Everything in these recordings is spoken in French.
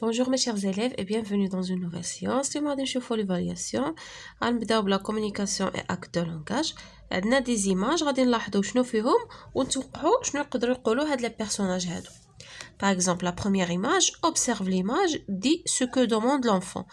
Bonjour mes chers élèves et bienvenue dans une nouvelle séance. اليوم غادي نشوفوا l'évaluation. غنبداو بلا communication et acte de langage. عندنا des images غادي نلاحظوا شنو فيهم ونتوقعوا شنو يقدروا يقولوا هاد les personnages هادو. Par exemple, la première image, observe l'image, dit ce que demande l'enfant.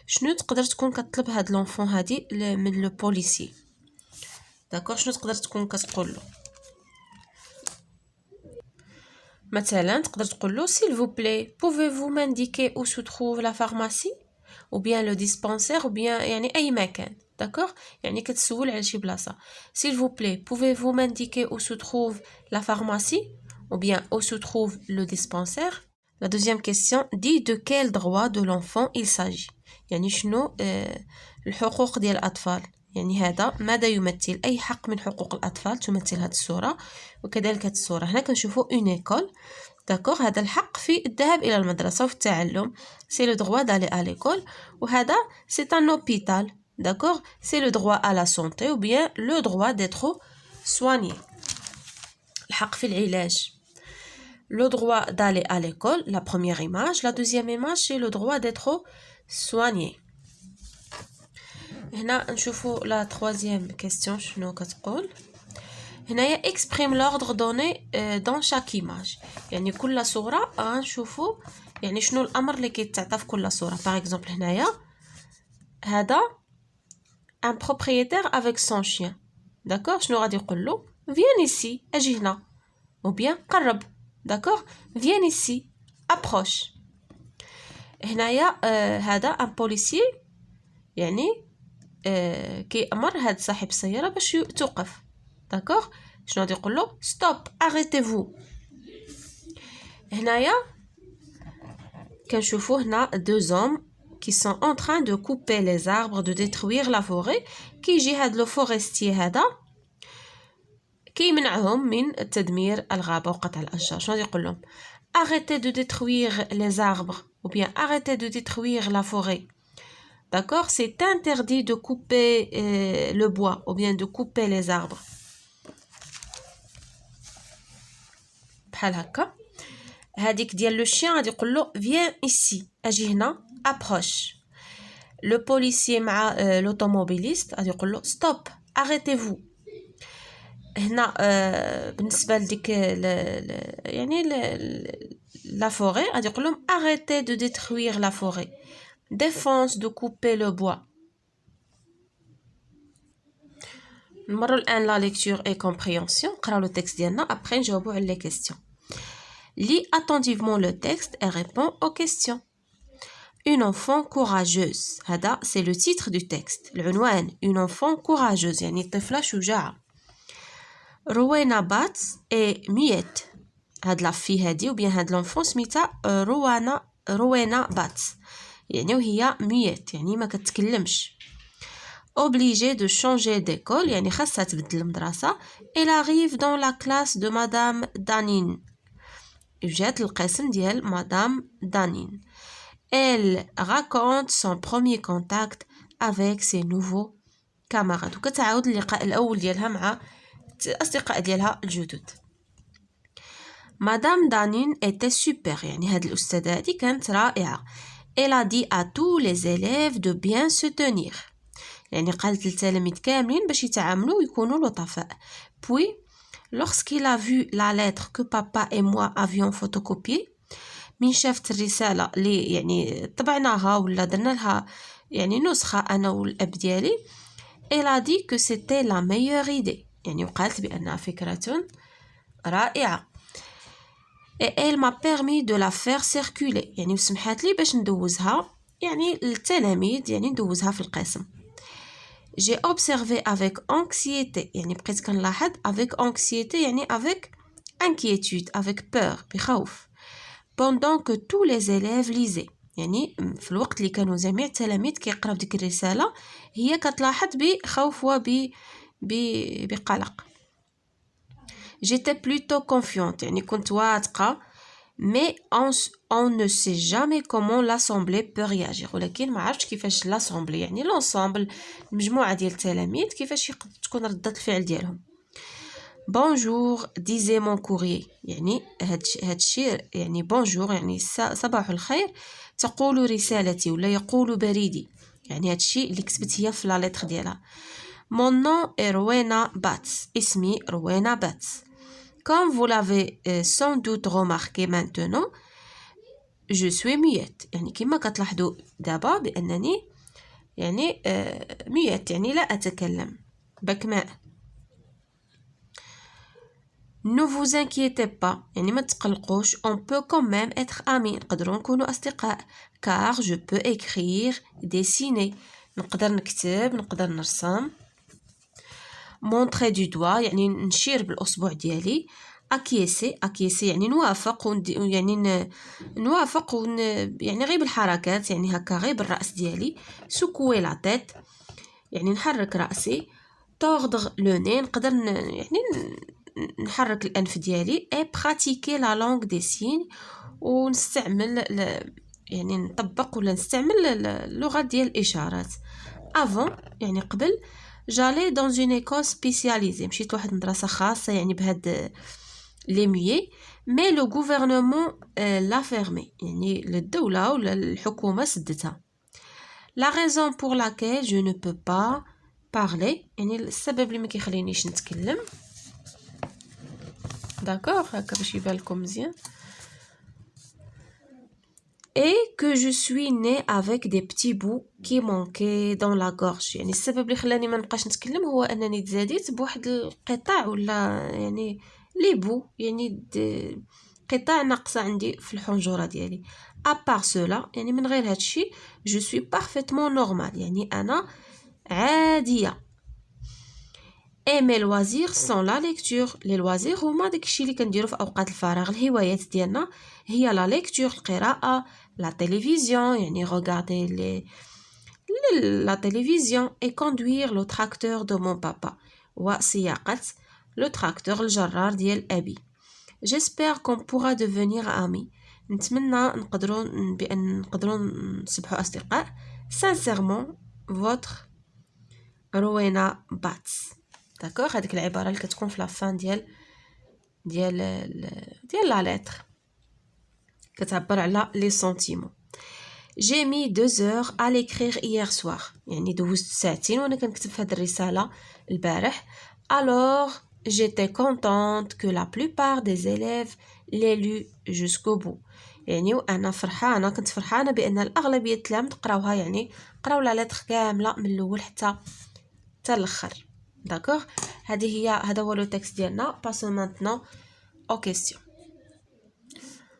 شنو تقدر تكون كتطلب هاد l'enfant هادي من le policier. D'accord, شنو تقدر تكون كتقول له. مثلا تقدر تقول له s'il vous plaît pouvez-vous m'indiquer où se trouve la pharmacie ou bien le dispensaire ou bien يعني أي مكان d'accord يعني كتسول على شي بلاصة s'il vous plaît pouvez-vous m'indiquer où se trouve la pharmacie ou bien où se trouve le dispensaire. La deuxième question dit de quel droit de l'enfant il s'agit يعني شنو الحقوق ديال الأطفال يعني هذا ماذا يمثل أي حق من حقوق الأطفال تمثل هذه الصورة. وكذلك هذه الصورة هنا كنشوفوا une école d'accord هذا الحق في الذهاب إلى المدرسة وفي التعلم c'est le droit d'aller à l'école وهذا c'est un hôpital d'accord c'est le droit à la santé ou bien le droit d'être soigné الحق في العلاج. Le droit d'aller à l'école la première image. La deuxième image c'est le droit d'être soigné. هنا نشوفوا la troisième question شنو كتقول هنايا exprime l'ordre donné dans chaque image يعني كل صورة غنشوفوا يعني شنو الأمر اللي كيتعطى في كل صورة. par exemple هنايا هذا un propriétaire avec son chien d'accord شنو غادي يقول له viens ici اجي هنا ou bien قرب d'accord viens ici approche. هنايا هذا un policier يعني كيأمر هاد صاحب السيارة باش توقف d'accord شنو غادي يقول له stop arrêtez-vous. هنايا كنشوفوا هنا deux hommes qui sont en train de couper les arbres de détruire la forêt كيجي هاد لو فورستي هذا كيمنعهم من تدمير الغابة وقطع الأشجار. شنو غادي يقول لهم arrêtez de détruire les arbres ou bien arrêtez de détruire la forêt. D'accord, c'est interdit de couper le bois ou bien de couper les arbres. بحال هكا هذيك ديال لو شيان غادي يقول له viens ici اجي هنا approche. le policier مع l'automobiliste غادي يقول له stop arrêtez-vous. هنا بالنسبه لديك يعني la forêt غادي يقول لهم arrêtez de détruire la forêt défense de couper le bois. نمروا الآن la lecture et compréhension. نقراو le texte ديالنا après نجاوبوا على les questions. Lis attentivement le texte et réponds aux questions. Une enfant courageuse هذا c'est le titre du texte العنوان une enfant courageuse يعني طفلة شجاعة. روينا بات et ميت هاد لا في هادي و بيان هاد لونفون سميتها روينا بات يعني وهي ميت يعني ما كتكلمش. obligée de changer d'école يعني خاصها تبدل المدرسة. elle arrive dans la classe de madame Danine جات القسم ديال مدام دانين. elle raconte son premier contact avec ses nouveaux camarades وكتعاود اللقاء الأول ديالها مع الأصدقاء ديالها الجدد. مدام دانين était super يعني هاد الأستاذة هادي كانت رائعة. elle a dit à tous les élèves de bien se tenir يعني قالت للتلاميذ كاملين باش يتعاملوا ويكونوا لطفاء. puis lorsqu'il a vu la lettre que papa et moi avions photocopiée من شافت الرسالة اللي يعني طبعناها ولا درنا لها يعني نسخة أنا والأب ديالي elle a dit que c'était la meilleure idée يعني وقالت بأنها فكرة رائعة. et elle m'a permis de la faire circuler يعني وسمحت لي باش ندوزها يعني للتلاميذ يعني ندوزها في القسم. j'ai observé avec anxiété يعني بقيت كنلاحظ avec anxiété يعني avec inquiétude avec peur بخوف pendant que tous les élèves lisaient يعني في الوقت اللي كانوا جميع التلاميذ كيقراو ديك الرسالة هي كتلاحظ بخوف بقلق. j'étais plutôt confiante يعني كنت واثقة mais on ne sait jamais comment l'assemblée peut réagir ولكن ما عرفتش كيفاش l'assemblée يعني l'ensemble المجموعة ديال التلاميذ كيفاش تكون ردة الفعل ديالهم. bonjour disait mon courrier يعني هادشي يعني bonjour يعني صباح الخير تقول رسالتي ولا يقول بريدي يعني هادشي اللي كتبت هي في لا لتر ديالها. mon nom est روينا باتس اسمي روينا باتس. comme vous l'avez sans doute remarqué maintenant je suis muette يعني كما كتلاحظوا دابا بانني يعني muette يعني لا اتكلم بكماء. ne vous inquiétez pas يعني ما تقلقوش on peut quand même être amis نقدروا نكونوا اصدقاء car je peux écrire dessiner نقدر نكتب نقدر نرسم. montrer du doigt يعني نشير بالاصبع ديالي. acquiescer يعني نوافق يعني نوافق يعني غير بالحركات يعني هكا غير بالراس ديالي. secouer la tête يعني نحرك راسي. tordre le nez نقدر يعني نحرك الانف ديالي. et pratiquer la langue des signes ونستعمل يعني نطبق ولا نستعمل اللغه ديال الاشارات. avant يعني قبل j'allais dans une école spécialisée مشيت لواحد المدرسه خاصه يعني بهاد لي ميي mais le gouvernement l'a fermé يعني الدوله ولا الحكومه سدتها. la raison pour laquelle je ne peux pas parler يعني السبب اللي ما كيخلينيش نتكلم. داكوغ هكا باش يبان لكم مزيان. et que je suis née avec des petits bouts qui manquaient dans la gorge يعني السبب اللي خلاني ما نبقاش نتكلم هو انني تزاديت بواحد القطع ولا يعني لي بو يعني قطع ناقصه عندي في الحنجره ديالي. à part cela يعني من غير هادشي je suis parfaitement normal يعني انا عاديه. et mes loisirs sont la lecture les loisirs هما داكشي اللي كنديرو في اوقات الفراغ الهوايات ديالنا هي la lecture القراءه la télévision يعني regarder la télévision et conduire le tracteur de mon papa وسياقة le tracteur الجرار ديال أبي. j'espère qu'on pourra devenir amis نتمنى نقدروا نصبحوا أصدقاء. sincèrement votre روينا باتس. داكوغ هذيك العبارة اللي كتكون في لافان ديال لا لتر كتعبر على لي سونتيمون. j'ai mis 2 heures à l'écrire hier soir يعني دوزت ساعتين وانا كنكتب في هذه الرسالة البارح. alors j'étais contente que la plupart des élèves l'aient lu jusqu'au bout يعني وانا كنت فرحانة بان الاغلبية التلاميذ قراوها يعني قراو لا لتر كاملة من الاول حتى الاخر. داكوغ هذا هو لو تكست ديالنا. passons maintenant aux questions.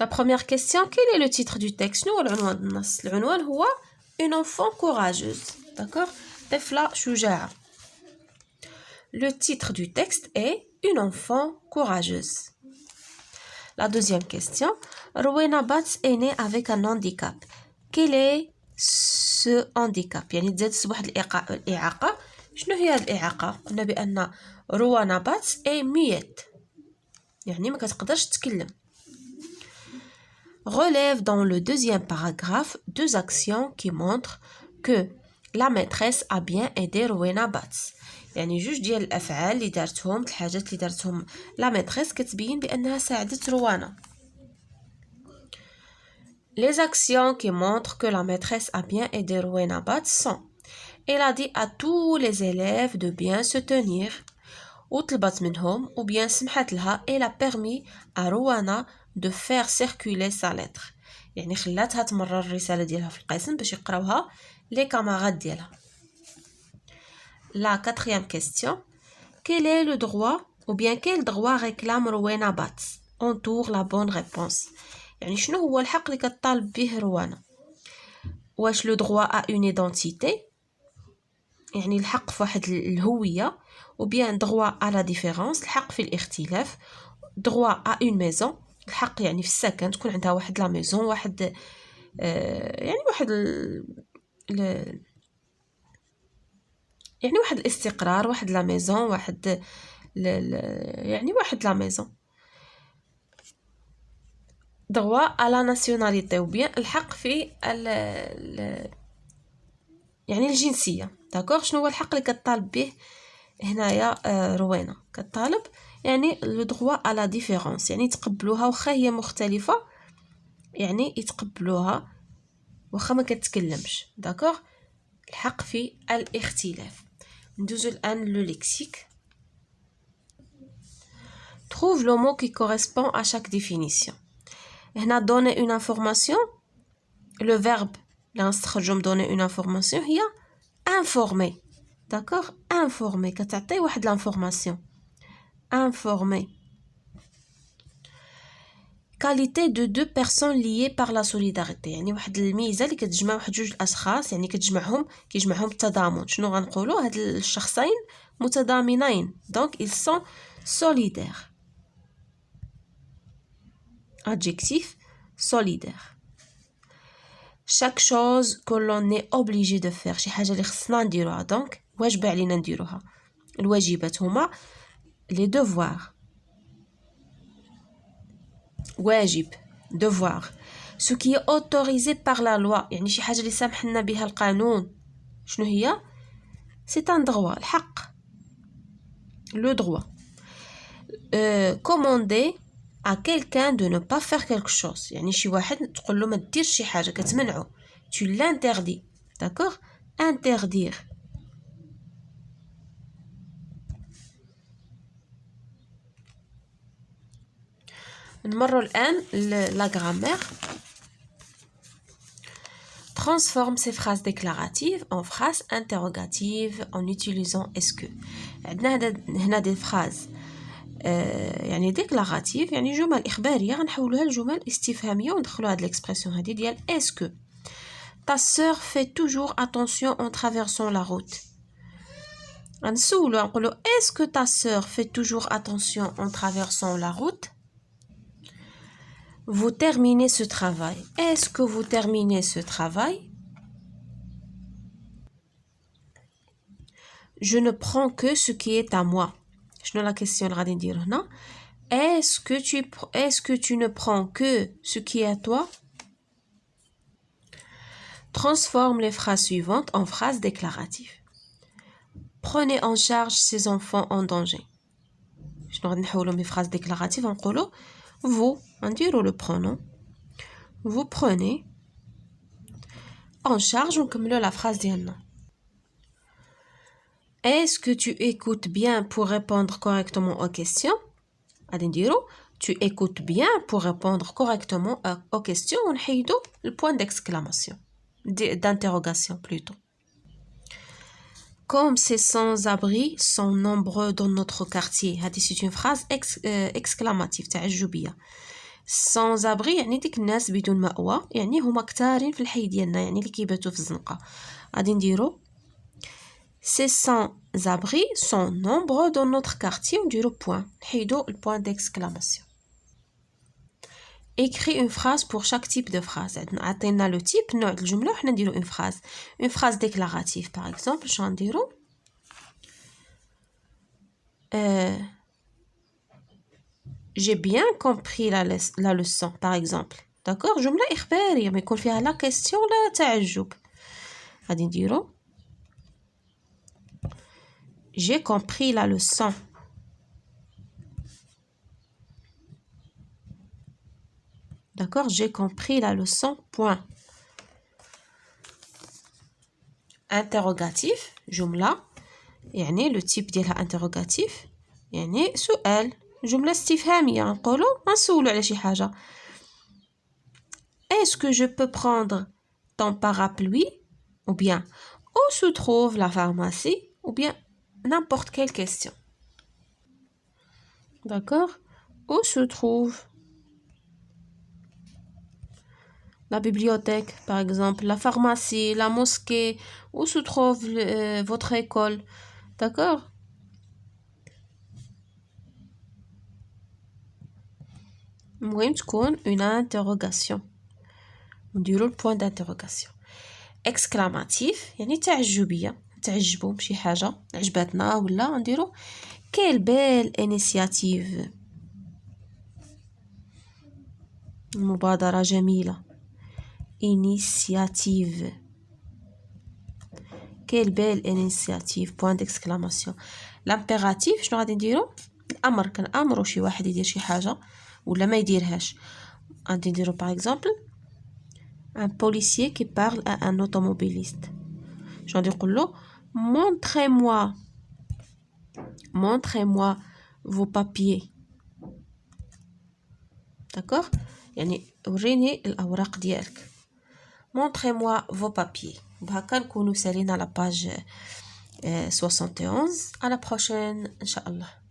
La première question, quel est le titre du texte? شنو هو العنوان النص؟ العنوان هو une enfant courageuse. D'accord? طفلة شجاعة. Le titre du texte est une enfant courageuse. La deuxième question, Rowena Bats est née avec un handicap. Quel est ce handicap؟ يعني تزادت بواحد الإعاقة. شنو هي هاد الإعاقة؟ قلنا بأن روينا باتس est muette يعني ما كتقدرش تتكلم. relève dans le deuxième paragraphe 2 actions qui montrent que la maîtresse a bien aidé روينا باتس يعني جوج ديال الافعال اللي دارتهم الحاجات اللي دارتهم لا ميتريس كتبين بانها ساعدت روانا. les actions qui montrent que la maîtresse a bien aidé روينا باتس sont elle a dit à tous les élèves de bien se tenir وطلبت منهم وبيان سمحت لها elle a permis à روانا de faire circuler sa lettre يعني خلاتها تمرر الرسالة ديالها في القسم باش يقراوها لي كامارات ديالها. La quatrième question, quel est le droit ou bien quel droit réclame روينا باتس؟ entoure la bonne réponse يعني شنو هو الحق اللي كتطالب به روانا؟ واش لو droit à une identité يعني الحق في واحد الهوية ou bien droit à la différence الحق في الاختلاف droit à une maison الحق يعني في السكن تكون عندها واحد لا ميزون واحد يعني واحد يعني واحد الاستقرار واحد لا ميزون واحد يعني واحد لا ميزون. droit à la nationalité ou bien الحق في يعني الجنسية. داكوغ شنو هو الحق اللي كطالب به هنايا روينا؟ كطالب يعني le droit à la différence يعني يتقبلوها واخا هي مختلفة يعني يتقبلوها واخا ما كتكلمش داكوغ الحق في الاختلاف. ندوزو الآن لو ليكسيك. Trouve le mot qui correspond à chaque définition. هنا donner une information le verbe اللي غنستخرجو donner une information هي informer d'accord informer كتعطي واحد l'information informer qualité de deux personnes liées par la solidarité يعني واحد الميزه اللي كتجمع واحد جوج الاشخاص يعني كيجمعهم التضامن. شنو غنقولوا هاد الشخصين متضامنين donc ils sont solidaires. adjectif solidaire. chaque chose que l'on est obligé de faire شي حاجه اللي خصنا نديروها donc واجب علينا نديروها. الواجبات هما les devoirs واجب devoir ce qui est autorisé par la loi يعني شي حاجه اللي سامح لنا بها القانون. شنو هي c'est un droit الحق le droit. commander à quelqu'un de ne pas faire quelque chose يعني شي واحد تقول له ما ديرش شي حاجه كتمنعه tu l'interdis d'accord interdire. نمروا الآن la grammaire. Transforme ces phrases déclaratives en phrases interrogatives en utilisant est-ce que. عندنا هنا des phrases يعني déclarative يعني جمل إخبارية غنحولوها لجمل استفهامية وندخلوا هاد l'expression هادي ديال est-ce que. Ta sœur fait toujours attention en traversant la route. غنسولو نقولو est-ce que ta sœur fait toujours attention en traversant la route. Vous terminez ce travail. Est-ce que vous terminez ce travail? Je ne prends que ce qui est à moi. شنو la question اللي غادي ندير هنا est-ce que tu ne prends que ce qui est à toi. Transforme les phrases suivantes en phrases déclaratives. Prenez en charge ces enfants en danger. شنو غادي نحولو من phrases déclaratives نقولو vous نديرو le pronom vous prenez en charge ونكملو la phrase ديالنا. Est-ce que tu écoutes bien pour répondre correctement aux questions. غادي نديرو tu écoutes bien pour répondre correctement aux questions ونحيدو le point d'exclamation d'interrogation plutôt. Comme ces sans-abri sont nombreux dans notre quartier. هذه c'est une phrase exclamative تعجبية. sans-abri يعني ديك الناس بدون مأوى يعني هما كتارين في الحي ديالنا يعني اللي كيباتوا في الزنقة. غادي نديرو ces sans-abri sont nombreux dans notre quartier ونديرو point نحيدو le point d'exclamation. Écris une phrase pour chaque type de phrase. عطينا le type نوع الجملة وحنا نديرو une phrase déclarative par exemple شنو نديرو j'ai bien compris la leçon par exemple d'accord جملة إخبارية ما يكون فيها لا question لا تعجب. غادي نديرو j'ai compris la leçon. D'accord, j'ai compris la leçon, point. Interrogatif, جملة يعني le type ديالها interrogatif يعني سؤال جملة استفهامية نقولو نسولو على شي حاجة. Est-ce que je peux prendre ton parapluie ou bien où se trouve la pharmacie ou bien n'importe quelle question. D'accord, où se trouve la bibliothèque, par exemple, la pharmacie, la mosquée, où se trouve votre école. D'accord? المهم تكون une interrogation. نديرو le point d'interrogation. Exclamatif يعني تعجبية تعجبوا بشي حاجة عجبتنا ولا نديرو quelle belle initiative. مبادرة جميلة. Initiative. Quelle belle initiative. Point d'exclamation. L'impératif شنو غادي نديرو الامر كنامروا شي واحد يدير شي حاجه ولا ما يديرهاش. غادي نديرو باغ اكزومبل un policier qui parle à un automobiliste. غادي نقول له montrez-moi vos papiers. d'accord يعني وريني الاوراق ديالك. montrez-moi vos papiers. بهكا نكونوا سالينا لا باج 71. à la prochaine ان شاء الله.